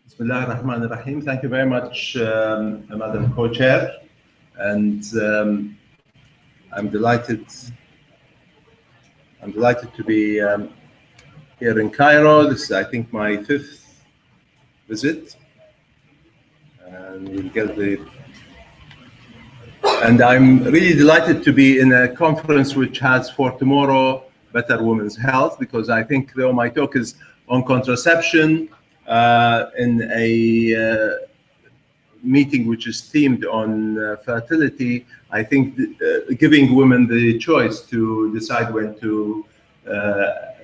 Bismillah ar-Rahman ar-Rahim. Thank you very much, Madam Co-Chair. And I'm delighted to be here in Cairo. This is, I think, my 5th visit. And we'll get and I'm really delighted to be in a conference which has for tomorrow better women's health, because I think though my talk is on contraception in a meeting which is themed on fertility, I think giving women the choice to decide when to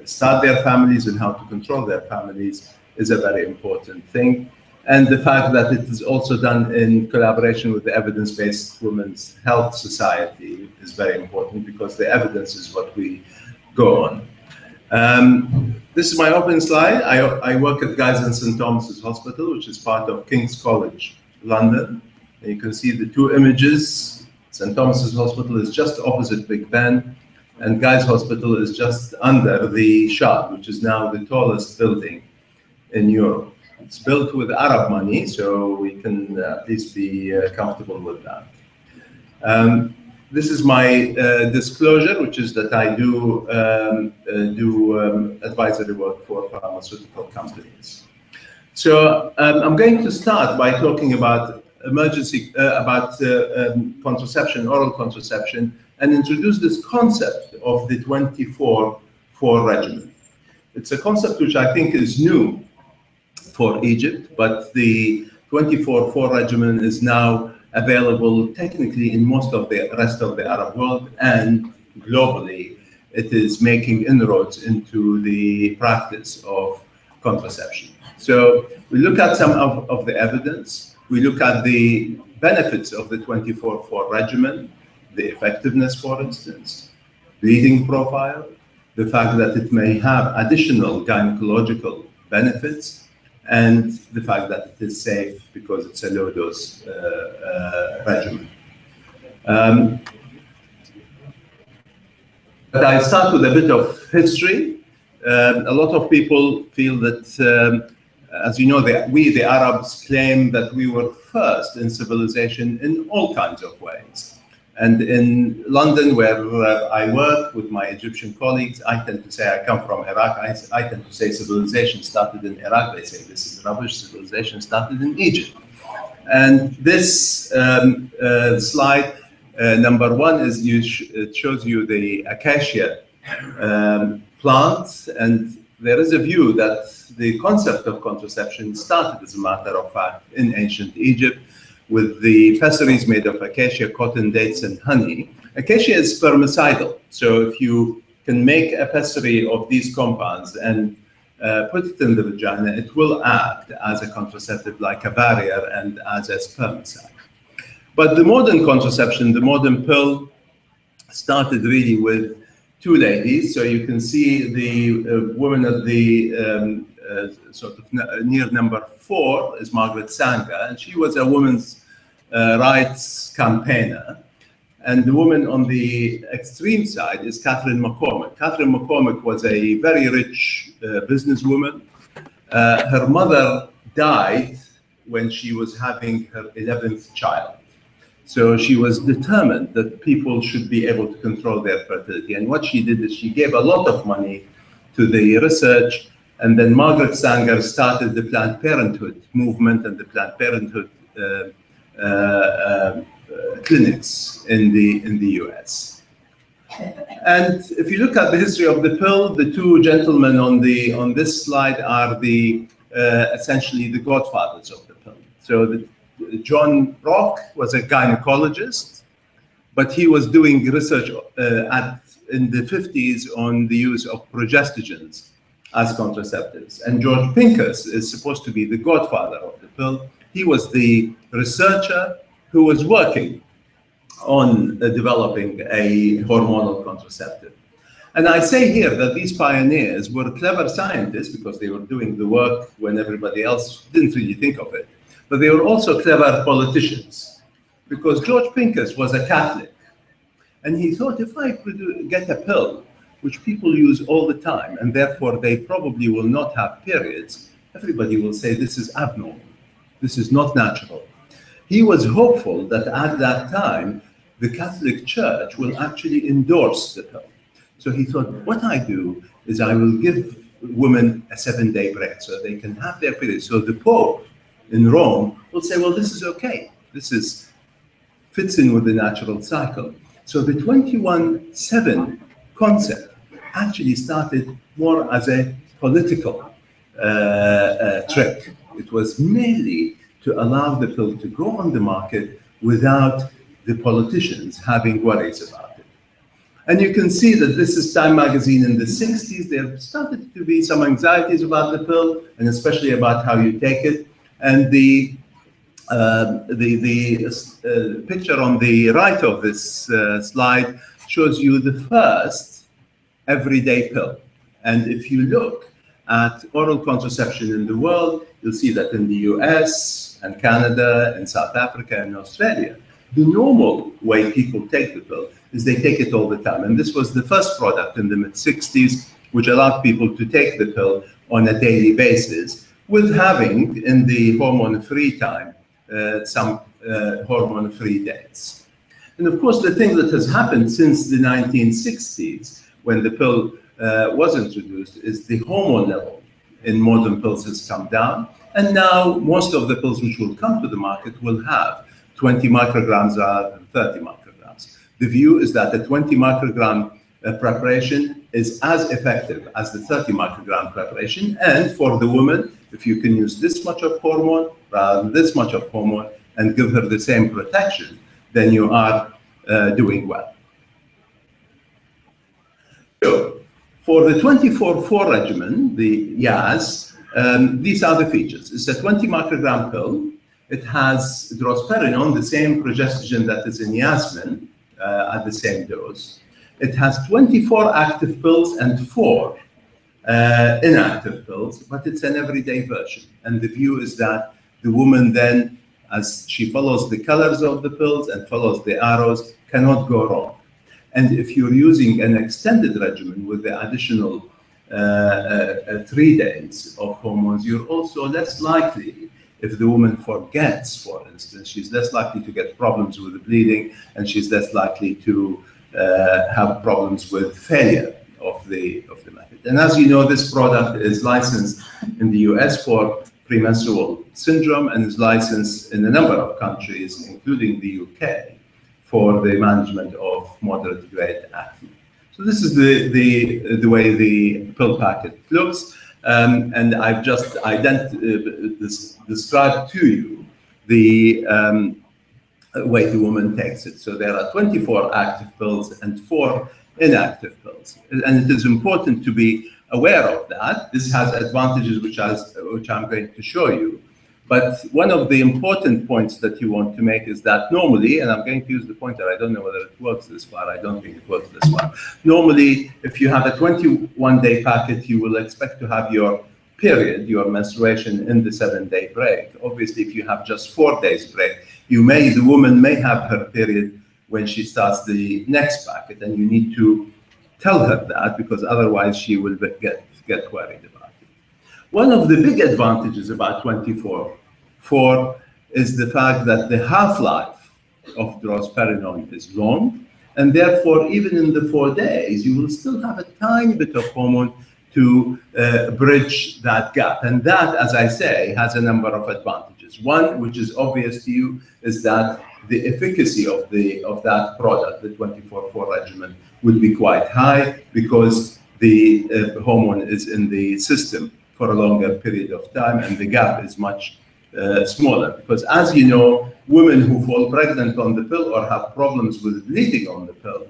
start their families and how to control their families is a very important thing. And the fact that it is also done in collaboration with the Evidence-Based Women's Health Society is very important, because the evidence is what we go on. This is my opening slide. I work at Guy's and St Thomas's Hospital, which is part of King's College, London. And you can see the two images. St Thomas's Hospital is just opposite Big Ben, and Guy's Hospital is just under the Shard, which is now the tallest building in Europe. It's built with Arab money, so we can at least be comfortable with that. This is my disclosure, which is that I do advisory work for pharmaceutical companies. So I'm going to start by talking about contraception, oral contraception, and introduce this concept of the 24/4 regimen. It's a concept which I think is new for Egypt, but the 24/4 regimen is now available technically in most of the rest of the Arab world, and globally it is making inroads into the practice of contraception. So we look at some of the evidence, we look at the benefits of the 24/4 regimen, the effectiveness, for instance, bleeding profile, the fact that it may have additional gynecological benefits, and the fact that it is safe because it's a low-dose regimen. But I start with a bit of history. A lot of people feel that, as you know, we, the Arabs, claim that we were first in civilization in all kinds of ways. And in London, where I work with my Egyptian colleagues, I tend to say I come from Iraq. I tend to say civilization started in Iraq. They say this is rubbish. Civilization started in Egypt. And this slide, number one, is it shows you the acacia plants. And there is a view that the concept of contraception started, as a matter of fact, in ancient Egypt, with the pessaries made of acacia, cotton, dates, and honey. Acacia is spermicidal. So if you can make a pessary of these compounds and put it in the vagina, it will act as a contraceptive, like a barrier, and as a spermicide. But the modern contraception, the modern pill, started really with two ladies. So you can see the woman at the sort of near number 4 is Margaret Sanger, and she was a women's rights campaigner. And the woman on the extreme side is Catherine McCormick. Catherine McCormick was a very rich businesswoman. Her mother died when she was having her 11th child. So she was determined that people should be able to control their fertility. And what she did is she gave a lot of money to the research. And then Margaret Sanger started the Planned Parenthood movement and the Planned Parenthood clinics in the US. And if you look at the history of the pill, the two gentlemen on this slide are essentially the godfathers of the pill. So John Rock was a gynecologist, but he was doing research in the 50s on the use of progestogens as contraceptives. And George Pincus is supposed to be the godfather of the pill. He was the researcher who was working on developing a hormonal contraceptive. And I say here that these pioneers were clever scientists because they were doing the work when everybody else didn't really think of it. But they were also clever politicians, because George Pincus was a Catholic. And he thought, if I could get a pill which people use all the time, and therefore they probably will not have periods, everybody will say this is abnormal. This is not natural. He was hopeful that at that time, the Catholic Church will actually endorse the pill. So he thought, what I do is I will give women a 7-day break so they can have their period. So the Pope in Rome will say, well, this is okay. This fits in with the natural cycle. So the 21/7 concept actually started more as a political trick. It was merely to allow the pill to go on the market without the politicians having worries about it. And you can see that this is Time magazine in the 60s. There started to be some anxieties about the pill, and especially about how you take it. And the picture on the right of this slide shows you the first everyday pill. And if you look at oral contraception in the world, you'll see that in the US and Canada and South Africa and Australia, the normal way people take the pill is they take it all the time. And this was the first product in the mid-60s, which allowed people to take the pill on a daily basis, with having in the hormone-free time some hormone-free days. And of course, the thing that has happened since the 1960s, when the pill was introduced, is the hormone level in modern pills has come down. And now most of the pills which will come to the market will have 20 micrograms rather than 30 micrograms. The view is that the 20 microgram preparation is as effective as the 30 microgram preparation. And for the woman, if you can use this much of hormone rather than this much of hormone and give her the same protection, then you are doing well. So for the 24/4 regimen, the YAS, these are the features. It's a 20 microgram pill. It has drospirenone, the same progestogen that is in Yasmin, at the same dose. It has 24 active pills and 4 inactive pills, but it's an everyday version. And the view is that the woman then, as she follows the colors of the pills and follows the arrows, cannot go wrong. And if you're using an extended regimen with the additional 3 days of hormones, you're also less likely, if the woman forgets, for instance, she's less likely to get problems with the bleeding, and she's less likely to have problems with failure of the method. And as you know, this product is licensed in the US for premenstrual syndrome and is licensed in a number of countries, including the UK, for the management of moderate grade acne. So this is the way the pill packet looks. And I've just described to you the way the woman takes it. So there are 24 active pills and 4 inactive pills. And it is important to be aware of that. This has advantages which I'm going to show you. But one of the important points that you want to make is that normally, and I'm going to use the pointer, I don't know whether it works this far, I don't think it works this far. Normally, if you have a 21-day packet, you will expect to have your period, your menstruation, in the 7-day break. Obviously, if you have just 4 days break, the woman may have her period when she starts the next packet, and you need to tell her that, because otherwise she will get worried about it. One of the big advantages about 24/4 is the fact that the half-life of drospirenone is long, and therefore even in the 4 days, you will still have a tiny bit of hormone to bridge that gap. And that, as I say, has a number of advantages. One, which is obvious to you, is that the efficacy of that product, the 24/4 regimen, would be quite high because the hormone is in the system for a longer period of time, and the gap is much smaller. Because as you know, women who fall pregnant on the pill or have problems with bleeding on the pill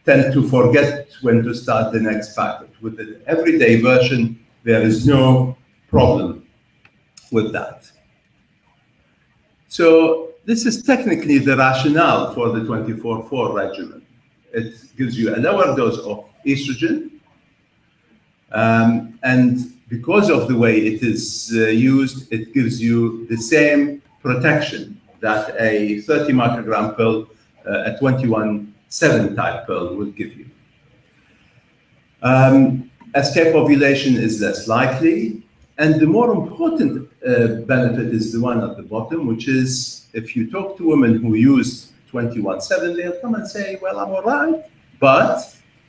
tend to forget when to start the next packet. With the everyday version, there is no problem with that. So this is technically the rationale for the 24/4 regimen. It gives you a lower dose of estrogen, and because of the way it is used, it gives you the same protection that a 30 microgram pill, a 21/7 type pill would give you. Escape ovulation is less likely. And the more important benefit is the one at the bottom, which is if you talk to women who use 21/7, they'll come and say, well, I'm all right, but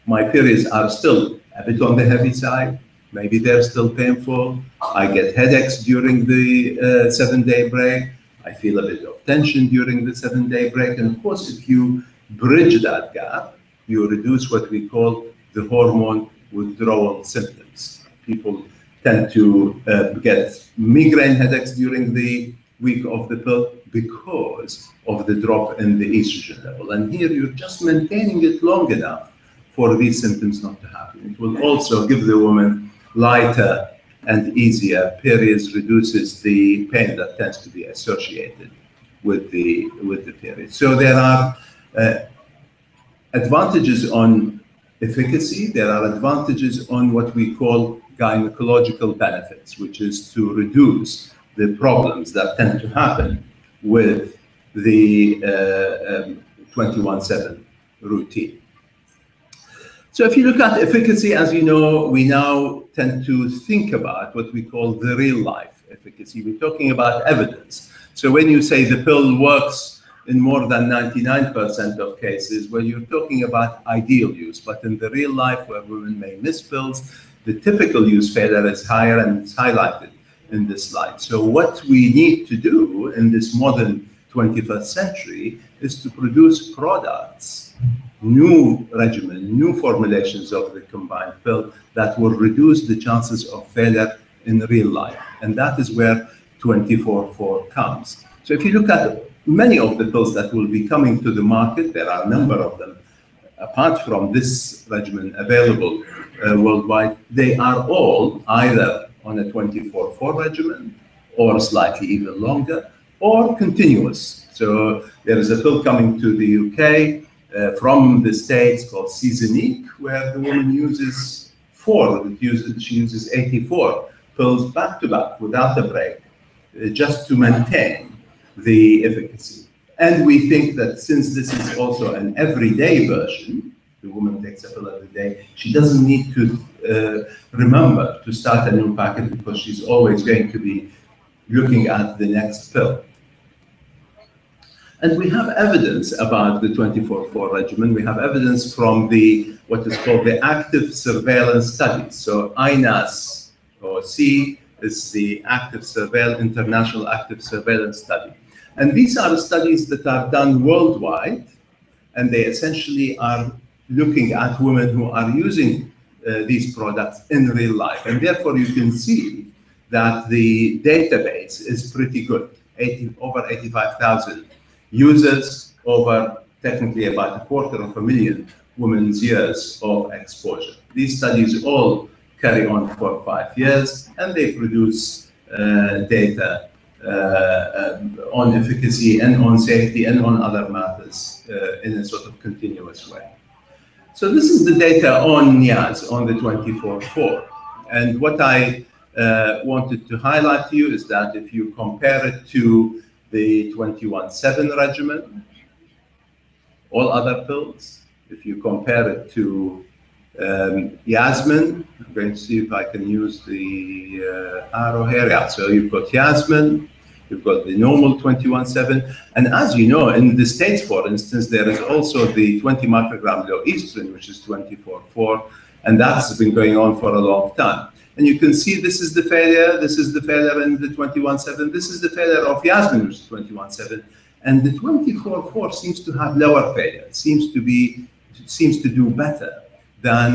my periods are still a bit on the heavy side. Maybe they're still painful. I get headaches during the 7-day break. I feel a bit of tension during the 7-day break. And of course, if you bridge that gap, you reduce what we call the hormone withdrawal symptoms. People tend to get migraine headaches during the week of the pill because of the drop in the estrogen level. And here you're just maintaining it long enough for these symptoms not to happen. It will also give the woman lighter and easier periods, reduces the pain that tends to be associated with the period. So there are advantages on efficacy. There are advantages on what we call gynecological benefits, which is to reduce the problems that tend to happen with the 21/7 routine. So if you look at efficacy, as you know, we now tend to think about what we call the real life efficacy. We're talking about evidence. So when you say the pill works in more than 99% of cases, well, you're talking about ideal use. But in the real life, where women may miss pills, the typical use failure is higher, and it's highlighted in this slide. So what we need to do in this modern 21st century is to produce products, new regimen, new formulations of the combined pill that will reduce the chances of failure in real life. And that is where 24/4 comes. So if you look at many of the pills that will be coming to the market, there are a number of them, apart from this regimen available worldwide, they are all either on a 24/4 regimen or slightly even longer or continuous. So there is a pill coming to the UK from the States called Seasonique, where the woman uses she uses 84 pills back to back without a break, just to maintain the efficacy. And we think that since this is also an everyday version, the woman takes a pill every day, she doesn't need to remember to start a new packet because she's always going to be looking at the next pill. And we have evidence about the 24/4 regimen. We have evidence from what is called the active surveillance studies. So INAS, or C, is the International Active Surveillance Study. And these are studies that are done worldwide, and they essentially are looking at women who are using these products in real life. And therefore, you can see that the database is pretty good. Over 85,000 users, over technically about 250,000 women's years of exposure. These studies all carry on for 5 years, and they produce data on efficacy and on safety and on other matters in a sort of continuous way. So this is the data on NIAS, on the 24/4. And what I wanted to highlight to you is that if you compare it to the 21/7 regimen, all other pills, if you compare it to Yasmin, I'm going to see if I can use the arrow here. Yeah, so you've got Yasmin, you've got the normal 21/7, and as you know, in the States, for instance, there is also the 20 microgram low estrogen, which is 24/4, and that's been going on for a long time. And you can see this is the failure in the 21/7, this is the failure of Yasmin, which is 21/7, and the 24/4 seems to have lower failure, seems to do better than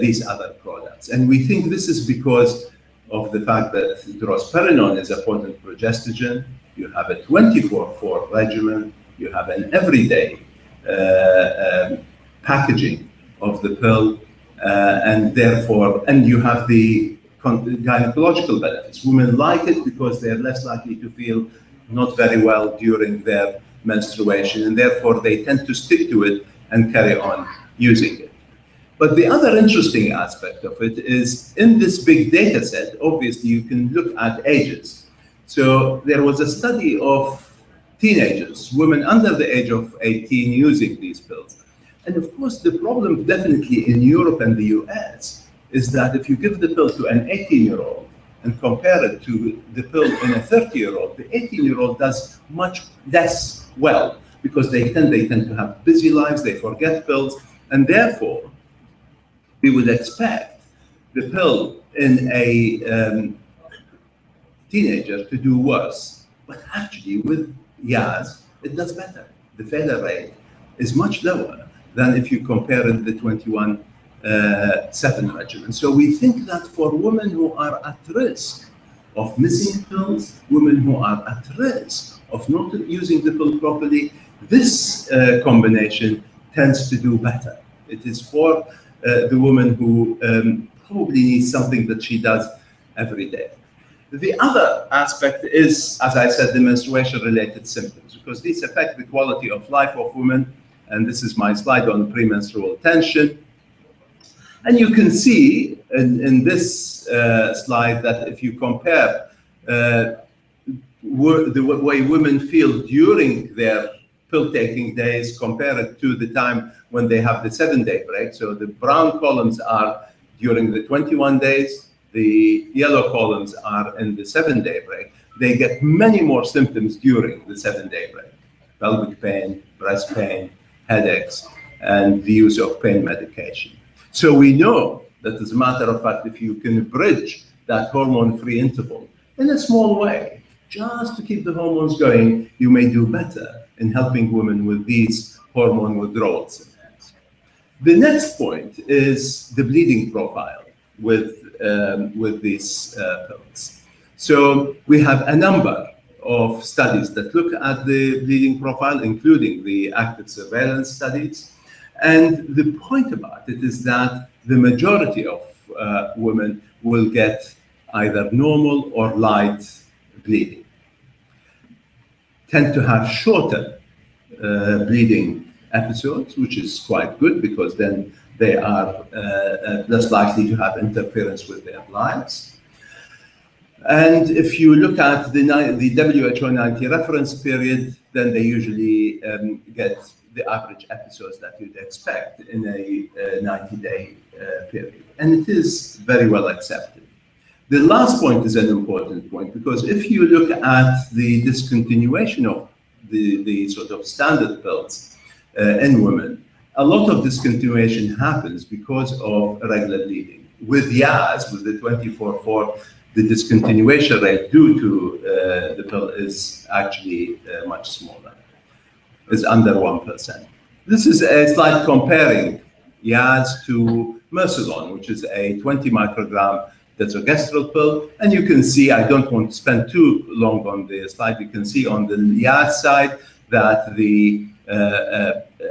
these other products. And we think this is because of the fact that drospirenone is a potent progestogen. You have a 24/4 regimen, you have an everyday packaging of the pill, and you have the gynecological benefits. Women like it because they're less likely to feel not very well during their menstruation, and therefore they tend to stick to it and carry on using it. But the other interesting aspect of it is, in this big data set, obviously you can look at ages. So there was a study of teenagers, women under the age of 18 using these pills. And of course, the problem definitely in Europe and the US is that if you give the pill to an 18-year-old and compare it to the pill in a 30-year-old, the 18-year-old does much less well because they tend to have busy lives, they forget pills, and therefore we would expect the pill in a teenager to do worse. But actually with Yaz, it does better. The failure rate is much lower than if you compare it to the 21-7 regimen. So we think that for women who are at risk of missing pills, women who are at risk of not using the pill properly, this combination tends to do better. It is for the woman who probably needs something that she does every day. The other aspect is, as I said, the menstruation-related symptoms, because these affect the quality of life of women. And this is my slide on premenstrual tension. And you can see in this slide that if you compare the way women feel during their pill-taking days, compare it to the time when they have the 7-day break. So the brown columns are during the 21 days. The yellow columns are in the 7-day break. They get many more symptoms during the 7-day break: pelvic pain, breast pain, headaches, and the use of pain medication. So we know that, as a matter of fact, if you can bridge that hormone-free interval in a small way, just to keep the hormones going, you may do better in helping women with these hormone withdrawal symptoms. The next point is the bleeding profile with these pills. So we have a number of studies that look at the bleeding profile, including the active surveillance studies. And the point about it is that the majority of women will get either normal or light bleeding, tend to have shorter bleeding episodes, which is quite good because then they are less likely to have interference with their lives. And if you look at the WHO 90 reference period, then they usually get the average episodes that you'd expect in a 90-day period. And it is very well accepted. The last point is an important point, because if you look at the discontinuation of the sort of standard pills in women, a lot of discontinuation happens because of irregular bleeding. With Yaz, with the 24/4, the discontinuation rate due to the pill is actually much smaller. It's under 1%. This is a slide comparing Yaz to Mercilon, which is a 20 microgram desogestrel pill. And you can see, I don't want to spend too long on the slide, you can see on the Yaz side that the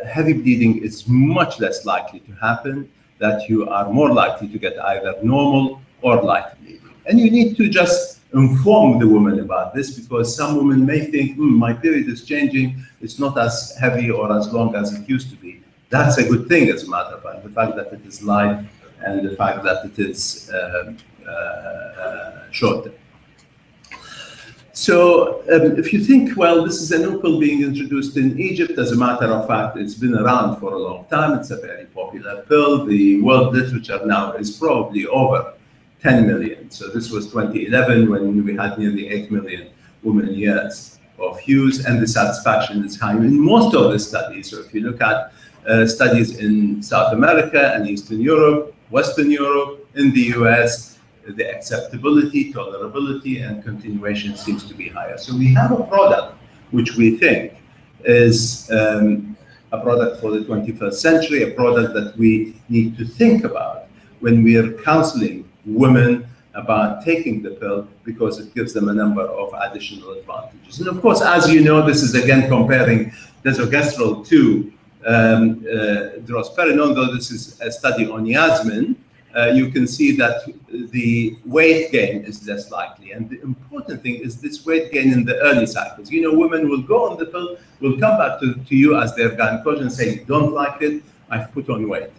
heavy bleeding is much less likely to happen, that you are more likely to get either normal or light bleeding. And you need to just inform the woman about this, because some women may think, my period is changing, it's not as heavy or as long as it used to be. That's a good thing, as a matter of fact, the fact that it is light and the fact that it is shorter. So if you think, well, this is a new pill being introduced in Egypt, as a matter of fact, it's been around for a long time. It's a very popular pill. The world literature now is probably over 10 million. So this was 2011 when we had nearly 8 million women years of use, and the satisfaction is high in most of the studies. So if you look at studies in South America and Eastern Europe, Western Europe, in the US, the acceptability, tolerability, and continuation seems to be higher. So we have a product which we think is a product for the 21st century, a product that we need to think about when we are counseling women about taking the pill, because it gives them a number of additional advantages. And of course, as you know, this is again comparing desogestrel to drospirenone, though this is a study on Yasmin. You can see that the weight gain is less likely. And the important thing is this weight gain in the early cycles. You know, women will go on the pill, will come back to you as their gynecologist and say, don't like it, I've put on weight.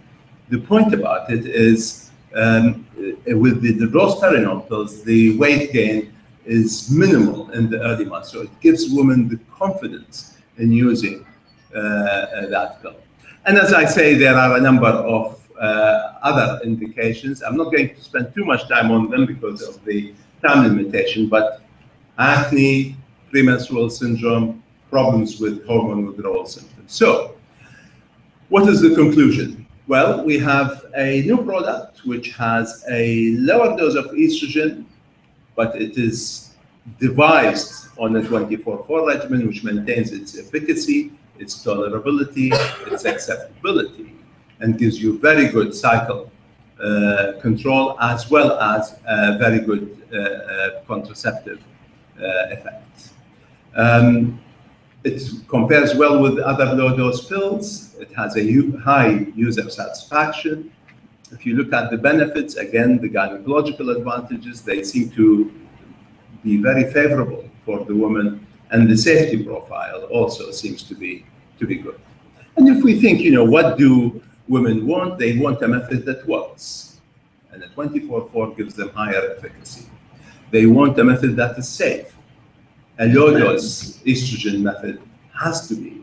The point about it is with the drospirenone pills, the weight gain is minimal in the early months. So it gives women the confidence in using that pill. And as I say, there are a number of other indications. I'm not going to spend too much time on them because of the time limitation, but acne, premenstrual syndrome, problems with hormone withdrawal symptoms. So, what is the conclusion? Well, we have a new product which has a lower dose of estrogen, but it is devised on a 24/4 regimen, which maintains its efficacy, its tolerability, its acceptability, and gives you very good cycle control, as well as very good contraceptive effects. It compares well with other low-dose pills. It has a high user satisfaction. If you look at the benefits, again, the gynecological advantages, they seem to be very favorable for the woman, and the safety profile also seems to be good. And if we think, what do women want? They want a method that works, and a 24/4 gives them higher efficacy. They want a method that is safe. A low-dose estrogen method has to be,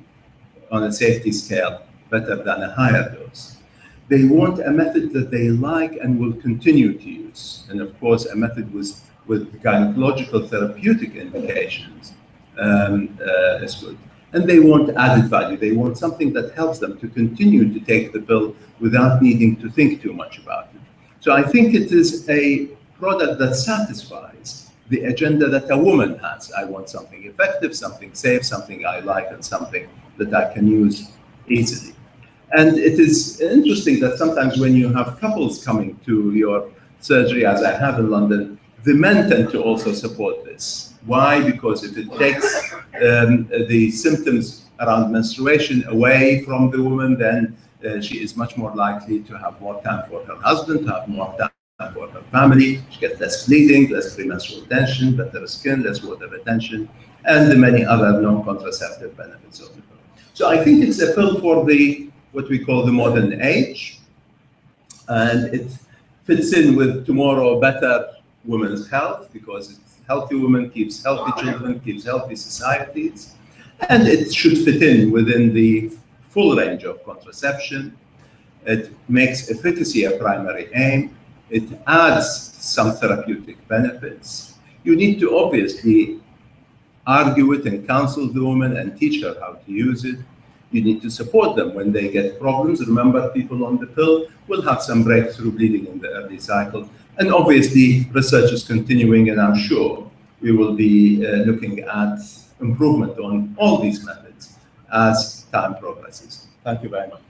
on a safety scale, better than a higher dose. They want a method that they like and will continue to use. And of course, a method with gynecological therapeutic indications is good. And they want added value. They want something that helps them to continue to take the pill without needing to think too much about it. So I think it is a product that satisfies the agenda that a woman has. I want something effective, something safe, something I like, and something that I can use easily. And it is interesting that sometimes when you have couples coming to your surgery, as I have in London, the men tend to also support this. Why? Because if it takes the symptoms around menstruation away from the woman, then she is much more likely to have more time for her husband, to have more time for her family. She gets less bleeding, less premenstrual tension, better skin, less water retention, and the many other non-contraceptive benefits of the pill. So I think it's a pill for what we call the modern age, and it fits in with tomorrow better women's health, because healthy women keeps healthy children, keeps healthy societies, and it should fit in within the full range of contraception. It makes efficacy a primary aim. It adds some therapeutic benefits. You need to obviously argue it and counsel the woman and teach her how to use it. You need to support them when they get problems. Remember, people on the pill will have some breakthrough bleeding in the early cycle. And obviously, research is continuing, and I'm sure we will be looking at improvement on all these methods as time progresses. Thank you very much.